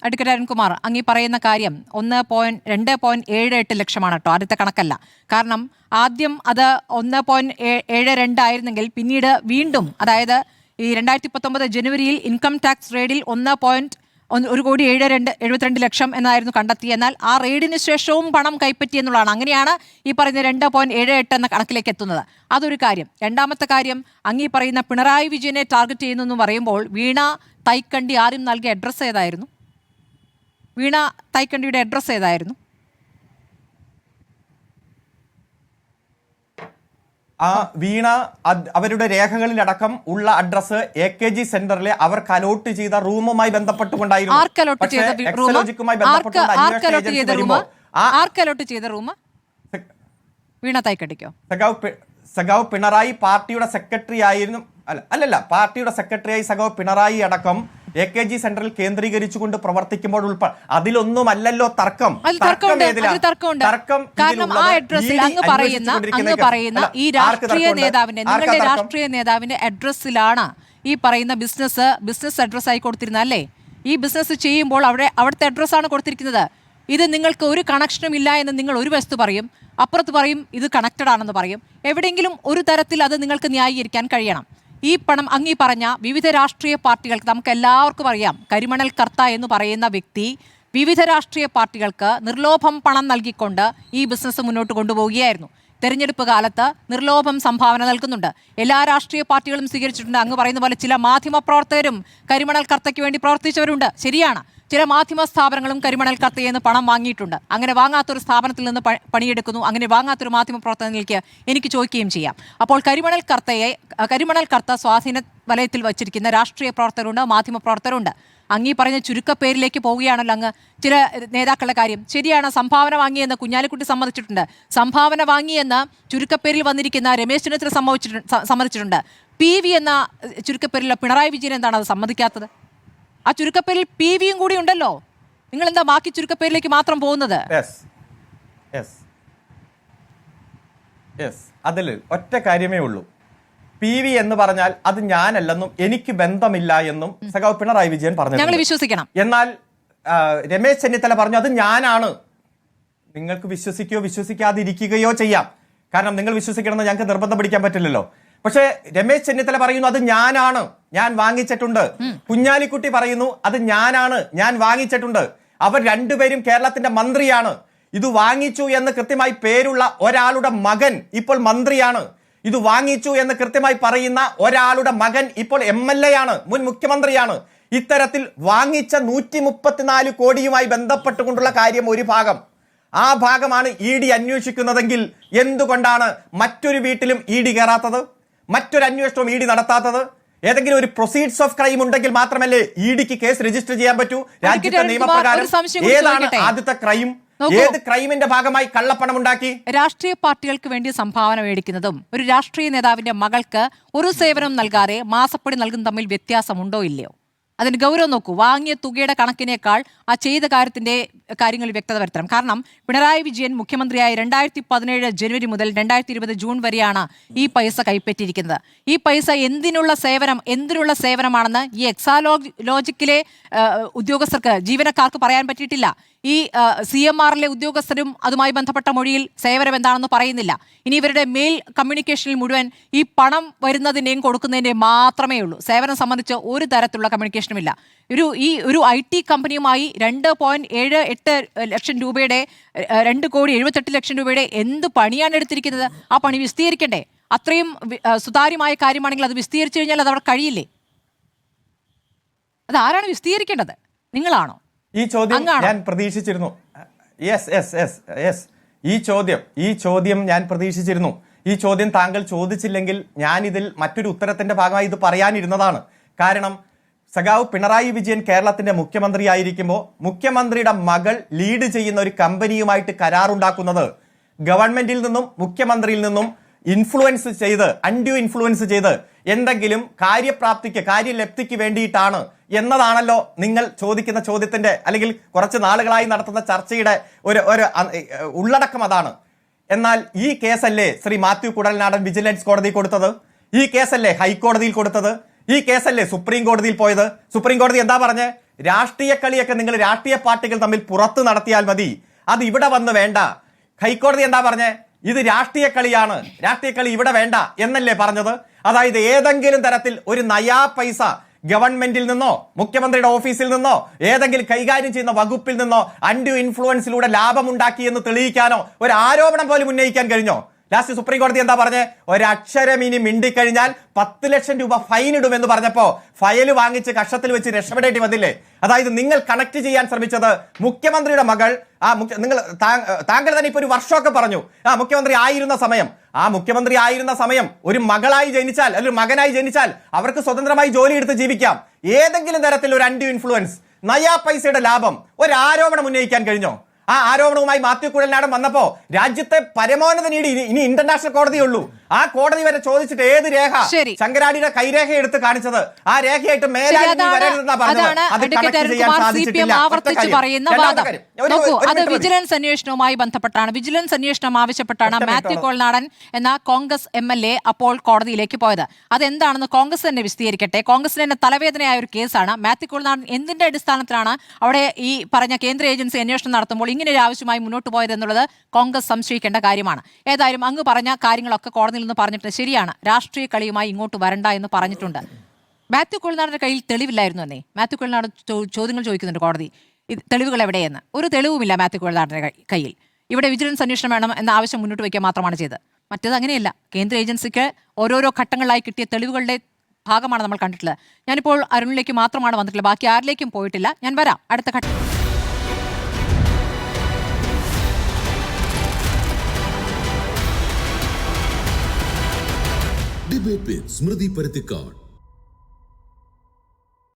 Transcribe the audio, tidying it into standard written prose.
Advocate Arunkumar, അങ്ങീ പറയുന്ന കാര്യം 2.78 ലക്ഷമാണ് കേട്ടോ, ആദ്യത്തെ കണക്കല്ല. കാരണം ആദ്യം അത് 1.72 ആയിരുന്നെങ്കിൽ പിന്നീട് വീണ്ടും, അതായത് ഈ 2019 ജനുവരിയിൽ ഇൻകം ടാക്സ് റെയ്ഡിൽ 1,72,000,000 എന്നായിരുന്നു കണ്ടെത്തി. എന്നാൽ ആ റെയ്ഡിന് ശേഷവും പണം കൈപ്പറ്റി എന്നുള്ളതാണ്. അങ്ങനെയാണ് ഈ പറയുന്ന 2.78 എന്ന കണക്കിലേക്ക് എത്തുന്നത്. അതൊരു കാര്യം. രണ്ടാമത്തെ കാര്യം, അങ്ങീ പറയുന്ന പിണറായി വിജയനെ ടാർഗറ്റ് ചെയ്യുന്നു എന്ന് പറയുമ്പോൾ വീണ തൈക്കണ്ടി ആരും നൽകിയ അഡ്രസ്സ് ഏതായിരുന്നു? വീണ തൈക്കണ്ടിയുടെ അഡ്രസ്സ് ഏതായിരുന്നു? ആ വീണ അവരുടെ രേഖകളിലടക്കം ഉള്ള അഡ്രസ് AKG സെന്ററിലെ അവർക്ക് അലോട്ട് ചെയ്ത റൂമുമായി ബന്ധപ്പെട്ടുകൊണ്ടായിരുന്നു. വീണ തൈക്കണ്ടിക്കോ? സഖാവ് പിണറായി പാർട്ടിയുടെ സെക്രട്ടറി ആയിരുന്നു. അല്ലല്ല, പാർട്ടിയുടെ സെക്രട്ടറിയായി സഖാവ് പിണറായി അടക്കം AKG സെന്ററിൽ കേന്ദ്രീകരിച്ചുകൊണ്ട് പ്രവർത്തിക്കുമ്പോൾ അതിലൊന്നുമല്ലല്ലോ തർക്കം. ഈ രാഷ്ട്രീയ നേതാവിന്റെ, നിങ്ങളുടെ രാഷ്ട്രീയ നേതാവിന്റെ അഡ്രസ്സിലാണ് ഈ പറയുന്ന ബിസിനസ് അഡ്രസ് ആയി കൊടുത്തിരുന്നത് അല്ലേ? ഈ ബിസിനസ് ചെയ്യുമ്പോൾ അവിടുത്തെ അഡ്രസ്സാണ് കൊടുത്തിരിക്കുന്നത്. ഇത് നിങ്ങൾക്ക് ഒരു കണക്ഷനും ഇല്ല എന്ന് നിങ്ങൾ ഒരു വസ്തു പറയും, അപ്പുറത്ത് പറയും ഇത് കണക്റ്റഡ് ആണെന്ന് പറയും. എവിടെയെങ്കിലും ഒരു തരത്തിൽ അത് നിങ്ങൾക്ക് ന്യായീകരിക്കാൻ കഴിയണം. ഈ പണം അങ്ങീ പറഞ്ഞ വിവിധ രാഷ്ട്രീയ പാർട്ടികൾക്ക്, നമുക്ക് എല്ലാവർക്കും അറിയാം, കരിമണൽ കർത്ത എന്ന് പറയുന്ന വ്യക്തി വിവിധ രാഷ്ട്രീയ പാർട്ടികൾക്ക് നിർലോഭം പണം നൽകിക്കൊണ്ട് ഈ ബിസിനസ് മുന്നോട്ട് കൊണ്ടുപോവുകയായിരുന്നു. തെരഞ്ഞെടുപ്പ് കാലത്ത് നിർലോഭം സംഭാവന നൽകുന്നുണ്ട്. എല്ലാ രാഷ്ട്രീയ പാർട്ടികളും സ്വീകരിച്ചിട്ടുണ്ട്. അങ്ങ് പറയുന്ന പോലെ ചില മാധ്യമ പ്രവർത്തകരും കരിമണൽ കർത്തയ്ക്ക് വേണ്ടി പ്രവർത്തിച്ചവരുണ്ട്, ശരിയാണ്. ചില മാധ്യമ സ്ഥാപനങ്ങളും കരിമണൽ കർത്തയിൽ നിന്ന് പണം വാങ്ങിയിട്ടുണ്ട്. അങ്ങനെ വാങ്ങാത്തൊരു സ്ഥാപനത്തിൽ നിന്ന് പണിയെടുക്കുന്നു, അങ്ങനെ വാങ്ങാത്തൊരു മാധ്യമ പ്രവർത്തനങ്ങൾക്ക് എനിക്ക് ചോദിക്കുകയും ചെയ്യാം. അപ്പോൾ കരിമണൽ കർത്ത സ്വാധീന വലയത്തിൽ വച്ചിരിക്കുന്ന രാഷ്ട്രീയ പ്രവർത്തകരുണ്ട്, മാധ്യമ പ്രവർത്തകരുണ്ട്. അങ്ങീ പറഞ്ഞ ചുരുക്കപ്പേരിലേക്ക് പോവുകയാണല്ലോ അങ്ങ്. ചില നേതാക്കളുടെ കാര്യം ശരിയാണ്. സംഭാവന വാങ്ങിയെന്ന് കുഞ്ഞാലിക്കുട്ടി സമ്മതിച്ചിട്ടുണ്ട്. സംഭാവന വാങ്ങിയെന്ന് ചുരുക്കപ്പേരിൽ വന്നിരിക്കുന്ന രമേശ് ചെന്നിത്തല സമ്മതിച്ചിട്ടുണ്ട്. PV എന്ന ചുരുക്കപ്പേരിലുള്ള പിണറായി വിജയൻ എന്താണ് അത് സമ്മതിക്കാത്തത്? ആ ചുരുക്കപ്പേരിൽ PV കൂടി ഉണ്ടല്ലോ. നിങ്ങൾ എന്താ ബാക്കി ചുരുക്കപ്പേരിലേക്ക് മാത്രം പോകുന്നത്? അതിൽ ഒറ്റ കാര്യമേ ഉള്ളൂ. PV എന്ന് പറഞ്ഞാൽ അത് ഞാനല്ലെന്നും എനിക്ക് ബന്ധമില്ല എന്നും സഖാവ് പിണറായി വിജയൻ പറഞ്ഞു. ഞങ്ങൾ വിശ്വസിക്കണം. എന്നാൽ രമേശ് ചെന്നിത്തല പറഞ്ഞു അത് ഞാനാണ്. നിങ്ങൾക്ക് വിശ്വസിക്കുകയോ വിശ്വസിക്കാതിരിക്കുകയോ ചെയ്യാം. കാരണം നിങ്ങൾ വിശ്വസിക്കണമെന്ന് ഞങ്ങൾക്ക് നിർബന്ധം പിടിക്കാൻ പറ്റില്ലല്ലോ. പക്ഷേ രമേശ് ചെന്നിത്തല പറയുന്നു അത് ഞാനാണ്, ഞാൻ വാങ്ങിച്ചിട്ടുണ്ട്. കുഞ്ഞാലിക്കുട്ടി പറയുന്നു അത് ഞാനാണ്, ഞാൻ വാങ്ങിച്ചിട്ടുണ്ട്. അവർ രണ്ടുപേരും കേരളത്തിന്റെ മന്ത്രിയാണ്. ഇത് വാങ്ങിച്ചു എന്ന് കൃത്യമായി പേരുള്ള ഒരാളുടെ മകൻ ഇപ്പോൾ മന്ത്രിയാണ്. ഇത് വാങ്ങിച്ചു എന്ന് കൃത്യമായി പറയുന്ന ഒരാളുടെ മകൻ ഇപ്പോൾ MLA ആണ്, മുൻ മുഖ്യമന്ത്രിയാണ്. ഇത്തരത്തിൽ വാങ്ങിച്ച 134 കോടിയുമായി ബന്ധപ്പെട്ടുകൊണ്ടുള്ള കാര്യം ഒരു ഭാഗം. ആ ഭാഗമാണ് ED അന്വേഷിക്കുന്നതെങ്കിൽ എന്തുകൊണ്ടാണ് മറ്റൊരു വീട്ടിലും ED കയറാത്തത്? മറ്റൊരു അന്വേഷണവും ED നടത്താത്തത്? ഏതെങ്കിലും ഒരു പ്രൊസീഡ്സ് ഓഫ് ക്രൈം ഉണ്ടെങ്കിൽ മാത്രമല്ലേ EDക്ക് കേസ് രജിസ്റ്റർ ചെയ്യാൻ പറ്റൂ? രാജ്യത്തെ നിയമപ്രകാരം ഏതാണ് ആദ്യത്തെ ക്രൈം? ഏത് ക്രൈമിന്റെ ഭാഗമായി കള്ളപ്പണം ഉണ്ടാക്കി? രാഷ്ട്രീയ പാർട്ടികൾക്ക് വേണ്ടി സംഭാവന മേടിക്കുന്നതും ഒരു രാഷ്ട്രീയ നേതാവിന്റെ മകൾക്ക് ഒരു സേവനം നൽകാതെ മാസപ്പടി നൽകുന്ന തമ്മിൽ വ്യത്യാസമുണ്ടോ ഇല്ലയോ? അതിന് ഗൗരവം നോക്കൂ. വാങ്ങിയ തുകയുടെ കണക്കിനേക്കാൾ ആ ചെയ്ത കാര്യങ്ങളിൽ വ്യക്തത വരുത്തണം. കാരണം പിണറായി വിജയൻ മുഖ്യമന്ത്രിയായി 2017 ജനുവരി മുതൽ 2020 ജൂൺ വരെയാണ് ഈ പൈസ കൈപ്പറ്റിയിരിക്കുന്നത്. ഈ പൈസ എന്തിനുള്ള സേവനമാണെന്ന് ഈ എക്സാലോജിക്കിലെ ഉദ്യോഗസ്ഥർക്ക്, ജീവനക്കാർക്ക് പറയാൻ പറ്റിയിട്ടില്ല. ഈ CMRലെ ഉദ്യോഗസ്ഥരും അതുമായി ബന്ധപ്പെട്ട മൊഴിയിൽ സേവനം എന്താണെന്ന് പറയുന്നില്ല. ഇനി ഇവരുടെ മെയിൽ കമ്മ്യൂണിക്കേഷനിൽ മുഴുവൻ ഈ പണം വരുന്നതിൻ്റെയും കൊടുക്കുന്നതിൻ്റെയും മാത്രമേ ഉള്ളൂ. സേവനം സംബന്ധിച്ച് ഒരു തരത്തിലുള്ള കമ്മ്യൂണിക്കേഷനും ഇല്ല. ഒരു IT കമ്പനിയുമായി 2.78 ലക്ഷം രൂപയുടെ 2,78,00,000 രൂപയുടെ എന്ത് പണിയാണ് എടുത്തിരിക്കുന്നത്? ആ പണി വിസ്തീകരിക്കണ്ടേ? അത്രയും സുതാര്യമായ കാര്യമാണെങ്കിൽ അത് വിസ്തീരിച്ചു കഴിഞ്ഞാൽ അത് അവിടെ കഴിയില്ലേ? അത് ആരാണ് വിസ്തീകരിക്കേണ്ടത്? നിങ്ങളാണോ? ഈ ചോദ്യം ഞാൻ പ്രതീക്ഷിച്ചിരുന്നു. ഈ ചോദ്യം ഞാൻ പ്രതീക്ഷിച്ചിരുന്നു. ഈ ചോദ്യം താങ്കൾ ചോദിച്ചില്ലെങ്കിൽ ഞാൻ ഇതിൽ മറ്റൊരു ഉത്തരത്തിന്റെ ഭാഗമായി ഇത് പറയാനിരുന്നതാണ്. കാരണം സഖാവ് പിണറായി വിജയൻ കേരളത്തിന്റെ മുഖ്യമന്ത്രി ആയിരിക്കുമ്പോൾ മുഖ്യമന്ത്രിയുടെ മകൾ ലീഡ് ചെയ്യുന്ന ഒരു കമ്പനിയുമായിട്ട് കരാറുണ്ടാക്കുന്നത് ഗവൺമെന്റിൽ നിന്നും മുഖ്യമന്ത്രിയിൽ നിന്നും അൺഡ്യൂ ഇൻഫ്ലുവൻസ് ചെയ്ത് എന്തെങ്കിലും കാര്യപ്രാപ്തിക്ക്, കാര്യലബ്ധിക്ക് വേണ്ടിയിട്ടാണ് എന്നതാണല്ലോ നിങ്ങൾ ചോദിക്കുന്ന ചോദ്യത്തിന്റെ, അല്ലെങ്കിൽ കുറച്ച് നാളുകളായി നടത്തുന്ന ചർച്ചയുടെ ഒരു ഉള്ളടക്കം അതാണ്. എന്നാൽ ഈ കേസല്ലേ ശ്രീ മാത്യു കുഴൽനാടൻ വിജിലൻസ് കോടതി കൊടുത്തത്? ഈ കേസല്ലേ ഹൈക്കോടതിയിൽ കൊടുത്തത്? ഈ കേസല്ലേ സുപ്രീം കോടതിയിൽ പോയത്? സുപ്രീം കോടതി എന്താ പറഞ്ഞേ? രാഷ്ട്രീയ കളിയൊക്കെ നിങ്ങൾ രാഷ്ട്രീയ പാർട്ടികൾ തമ്മിൽ പുറത്ത് നടത്തിയാൽ മതി, അത് ഇവിടെ വന്ന് വേണ്ട. ഹൈക്കോടതി എന്താ പറഞ്ഞേ? ഇത് രാഷ്ട്രീയ കളിയാണ്, രാഷ്ട്രീയ കളി ഇവിടെ വേണ്ട എന്നല്ലേ പറഞ്ഞത്? അതായത് ഏതെങ്കിലും തരത്തിൽ ഒരു നയാ പൈസ ഗവൺമെന്റിൽ നിന്നോ മുഖ്യമന്ത്രിയുടെ ഓഫീസിൽ നിന്നോ ഏതെങ്കിലും കൈകാര്യം ചെയ്യുന്ന വകുപ്പിൽ നിന്നോ അൺഡ്യൂ ഇൻഫ്ലുവൻസിലൂടെ ലാഭമുണ്ടാക്കി എന്ന് തെളിയിക്കാനോ ഒരു ആരോപണം പോലും ഉന്നയിക്കാൻ കഴിഞ്ഞോ? ലാസ്റ്റ് സുപ്രീം കോടതി എന്താ പറഞ്ഞേ? ഒരക്ഷരം ഇനി മിണ്ടിക്കഴിഞ്ഞാൽ 10 ലക്ഷം രൂപ ഫൈൻ ഇടുമെന്ന് പറഞ്ഞപ്പോ ഫയൽ വാങ്ങിച്ച് കഷത്തിൽ വെച്ച് രക്ഷപ്പെടേണ്ടി വന്നില്ലേ? അതായത് നിങ്ങൾ കണക്ട് ചെയ്യാൻ ശ്രമിച്ചത് മുഖ്യമന്ത്രിയുടെ മകൾ, താങ്കൾ തന്നെ ഇപ്പൊ ഒരു വർഷമൊക്കെ പറഞ്ഞു മുഖ്യമന്ത്രി ആയിരുന്ന സമയം, ആ മുഖ്യമന്ത്രി ആയിരുന്ന സമയം ഒരു മകളായി ജനിച്ചാൽ അല്ലെങ്കിൽ മകനായി ജനിച്ചാൽ അവർക്ക് സ്വതന്ത്രമായി ജോലി എടുത്ത് ജീവിക്കാം. ഏതെങ്കിലും തരത്തിൽ ഒരു അൺഡ്യൂ ഇൻഫ്ലുവൻസ്, നയാ പൈസയുടെ ലാഭം, ഒരു ആരോപണം ഉന്നയിക്കാൻ കഴിഞ്ഞോ? ആ ആരോപണവുമായി മാത്യു കുഴൽനാടൻ വന്നപ്പോ രാജ്യത്തെ പരമോന്നത നീതി ഇനി ഇന്റർനാഷണൽ കോടതിയുള്ളൂ, ആ കോടതി വരെ ചോദിച്ചിട്ട് ഏത് രേഖ ശങ്കരാടിയുടെ കൈരേഖ എടുത്ത് കാണിച്ചത്? ആ രേഖയായിട്ട് അത് വിജിലൻസ് അന്വേഷണവുമായി ബന്ധപ്പെട്ടാണ്. വിജിലൻസ് അന്വേഷണം ആവശ്യപ്പെട്ടാണ് മാത്യു കുഴൽനാടൻ എന്ന കോൺഗ്രസ് MLA അപ്പോൾ കോടതിയിലേക്ക് പോയത്. അതെന്താണെന്ന് കോൺഗ്രസ് തന്നെ വിശദീകരിക്കട്ടെ. കോൺഗ്രസിന് തന്നെ തലവേദനയായ ഒരു കേസാണ്. മാത്യു കുഴൽനാടൻ എന്തിന്റെ അടിസ്ഥാനത്തിലാണ് അവിടെ ഈ പറഞ്ഞ കേന്ദ്ര ഏജൻസി അന്വേഷണം നടത്തുമ്പോൾ ഇങ്ങനെ ഒരു ആവശ്യമായി മുന്നോട്ട് പോയത് എന്നുള്ളത് കോൺഗ്രസ് സംശയിക്കേണ്ട കാര്യമാണ്. ഏതായാലും അങ്ങ് പറഞ്ഞ കാര്യങ്ങളൊക്കെ കോടതിയിൽ നിന്ന് പറഞ്ഞിട്ട് ശരിയാണ്, രാഷ്ട്രീയ കളിയുമായി ഇങ്ങോട്ട് വരണ്ട എന്ന് പറഞ്ഞിട്ടുണ്ട്. മാത്യു കുഴൽനാടന്റെ കയ്യിൽ തെളിവില്ലായിരുന്നു എന്നേ. മാത്യു കുഴൽനാടൻ ചോദ്യങ്ങൾ ചോദിക്കുന്നുണ്ട് കോടതി, തെളിവുകൾ എവിടെയെന്ന്. ഒരു തെളിവുമില്ല മാത്യു കുഴൽനാടന്റെ കയ്യിൽ. ഇവിടെ വിജിലൻസ് അന്വേഷണം വേണം എന്ന ആവശ്യം മുന്നോട്ട് വയ്ക്കുക മാത്രമാണ് ചെയ്തത്. മറ്റേത് അങ്ങനെയല്ല. കേന്ദ്ര ഏജൻസിക്ക് ഓരോരോ ഘട്ടങ്ങളിലായി കിട്ടിയ തെളിവുകളുടെ ഭാഗമാണ് നമ്മൾ കണ്ടിട്ടുള്ളത്. ഞാനിപ്പോൾ അരുണിലേക്ക് മാത്രമാണ് വന്നിട്ടുള്ളത്, ബാക്കി ആരിലേക്കും പോയിട്ടില്ല. ഞാൻ വരാം അടുത്ത ഘട്ടം. ഡിബേറ്റ് വിത്ത് സ്മൃതി പരുത്തിക്കാട്.